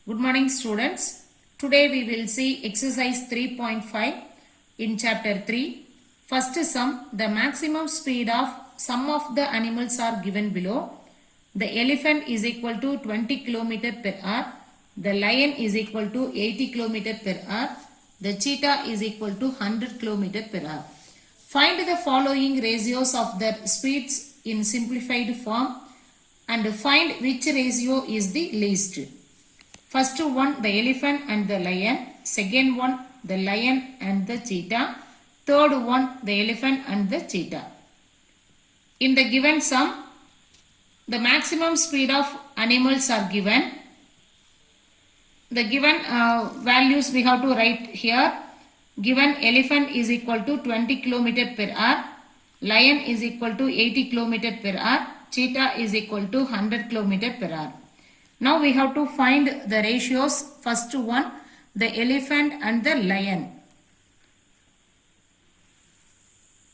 Good morning students. Today we will see exercise 3.5 in chapter 3. First sum, the maximum speed of some of the animals are given below. The elephant is equal to 20 km per hour. The lion is equal to 80 km per hour. The cheetah is equal to 100 km per hour. Find the following ratios of their speeds in simplified form and find which ratio is the least. First one, the elephant and the lion. Second one, the lion and the cheetah. Third one, the elephant and the cheetah. In the given sum, the maximum speed of animals are given. The given values we have to write here. Given elephant is equal to 20 km per hour. Lion is equal to 80 km per hour. Cheetah is equal to 100 km per hour. Now we have to find the ratios. First one, the elephant and the lion.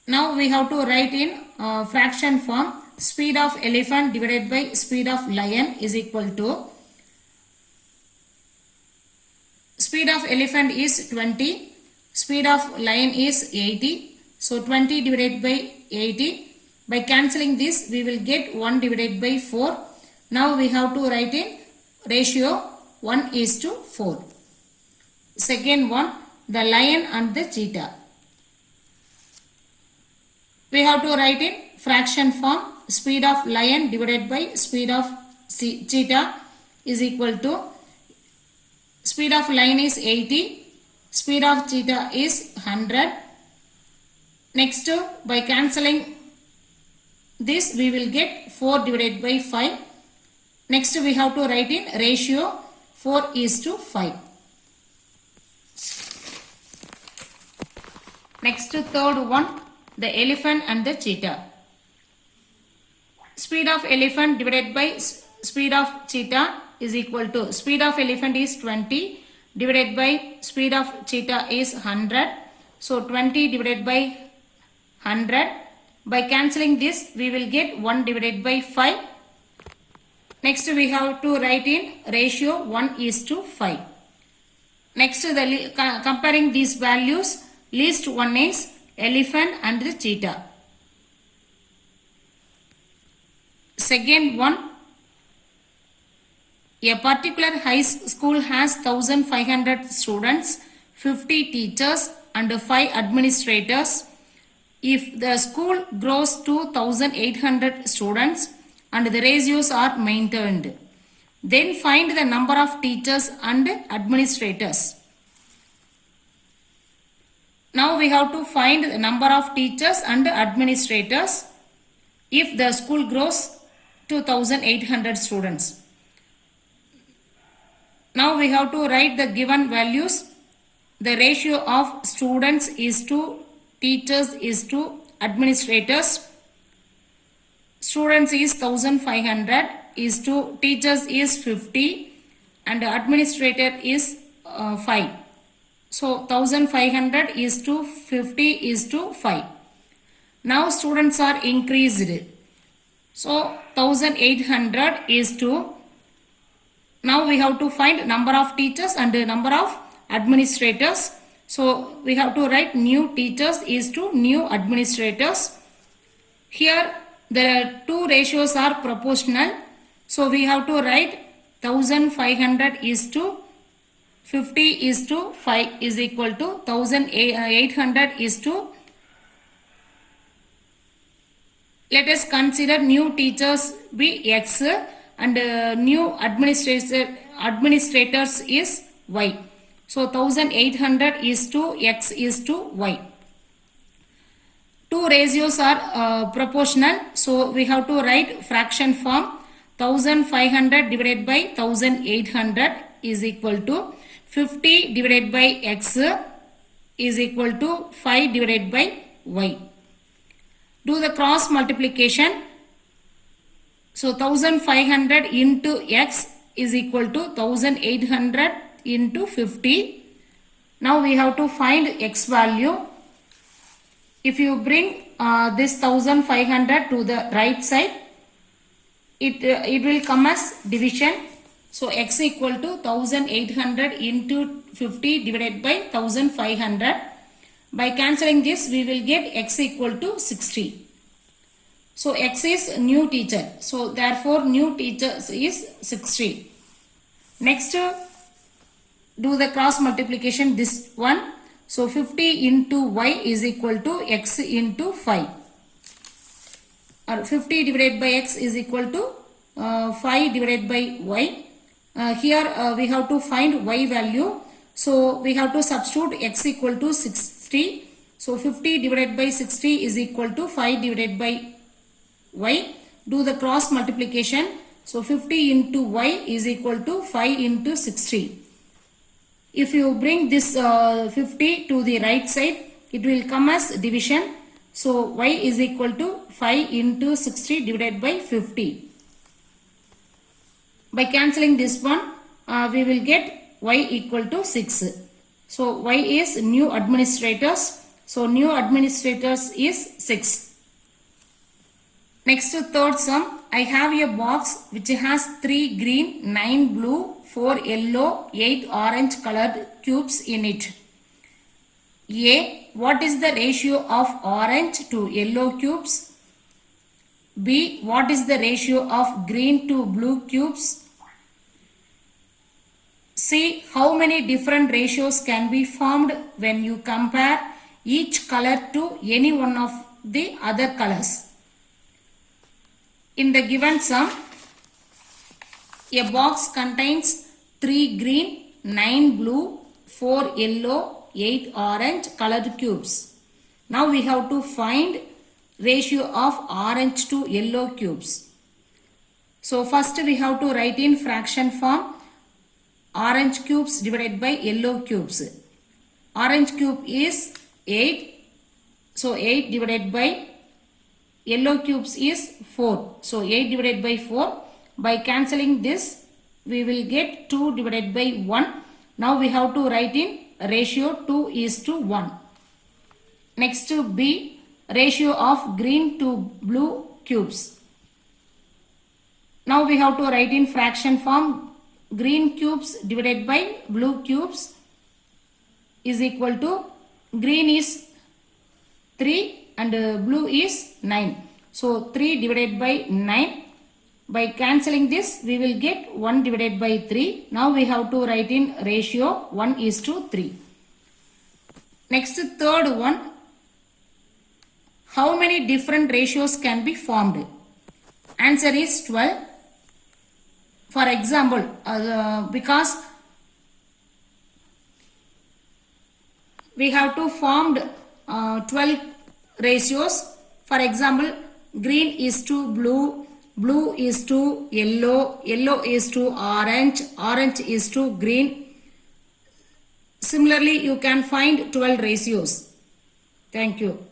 Now we have to write in fraction form. Speed of elephant divided by speed of lion is equal to, speed of elephant is 20, speed of lion is 80. So 20 divided by 80. By cancelling this, we will get 1 divided by 4. Now we have to write in ratio 1:4. Second one, the lion and the cheetah. We have to write in fraction form. Speed of lion divided by speed of cheetah is equal to, speed of lion is 80, speed of cheetah is 100. Next, by cancelling this, we will get 4 divided by 5. Next, we have to write in ratio 4:5. Next, third one, the elephant and the cheetah. Speed of elephant divided by speed of cheetah is equal to, speed of elephant is 20 divided by speed of cheetah is 100. So 20 divided by 100. By cancelling this, we will get 1 divided by 5. Next, we have to write in ratio 1:5. Next, comparing these values, least one is elephant and the cheetah. Second one, a particular high school has 1500 students, 50 teachers and 5 administrators. If the school grows to 1800 students and the ratios are maintained, then find the number of teachers and administrators. Now we have to find the number of teachers and administrators if the school grows to 1800 students. Now we have to write the given values. The ratio of students is to teachers is to administrators. Students is 1500 is to teachers is 50 and administrator is 5. So 1500 is to 50 is to 5. Now students are increased. So 1800 is to, now we have to find number of teachers and number of administrators. So we have to write new teachers is to new administrators. Here the two ratios are proportional. So we have to write 1500 is to 50 is to 5 is equal to 1800 is to, let us consider new teachers be X and new administrators is Y. So 1800 is to X is to Y. Two ratios are proportional. So we have to write fraction form. 1500 divided by 1800 is equal to 50 divided by X is equal to 5 divided by Y. Do the cross multiplication. So 1500 into X is equal to 1800 into 50. Now we have to find X value. If you bring this 1500 to the right side, it will come as division. So x equal to 1800 into 50 divided by 1500. By cancelling this, we will get x equal to 60. So x is new teacher. So therefore new teacher is 60. Next, do the cross multiplication this one. So 50 into y is equal to x into 5. Or 50 divided by x is equal to 5 divided by y. Here we have to find y value. So we have to substitute x equal to 60. So 50 divided by 60 is equal to 5 divided by y. Do the cross multiplication. So 50 into y is equal to 5 into 60. If you bring this 50 to the right side, it will come as division. So y is equal to 5 into 60 divided by 50. By cancelling this one, we will get y equal to 6. So y is new administrators. So new administrators is 6. Next, third sum. I have a box which has 3 green, 9 blue, 4 yellow, 8 orange colored cubes in it. A. What is the ratio of orange to yellow cubes? B. What is the ratio of green to blue cubes? C. How many different ratios can be formed when you compare each color to any one of the other colors? In the given sum, a box contains 3 green, 9 blue, 4 yellow, 8 orange colored cubes. Now we have to find ratio of orange to yellow cubes. So first we have to write in fraction form orange cubes divided by yellow cubes. Orange cube is 8. So 8 divided by yellow cubes is 4. So 8 divided by 4. By cancelling this, we will get 2 divided by 1. Now we have to write in ratio 2 is to 1. Next to B, ratio of green to blue cubes. Now we have to write in fraction form green cubes divided by blue cubes is equal to green is 3 and blue is 9. So 3 divided by 9. By cancelling this, we will get 1 divided by 3. Now we have to write in ratio 1 is to 3. Next, third one. How many different ratios can be formed? Answer is 12. For example, because we have to formed 12 ratios. For example, green is to blue, blue is to yellow, yellow is to orange, orange is to green. Similarly, you can find 12 ratios. Thank you.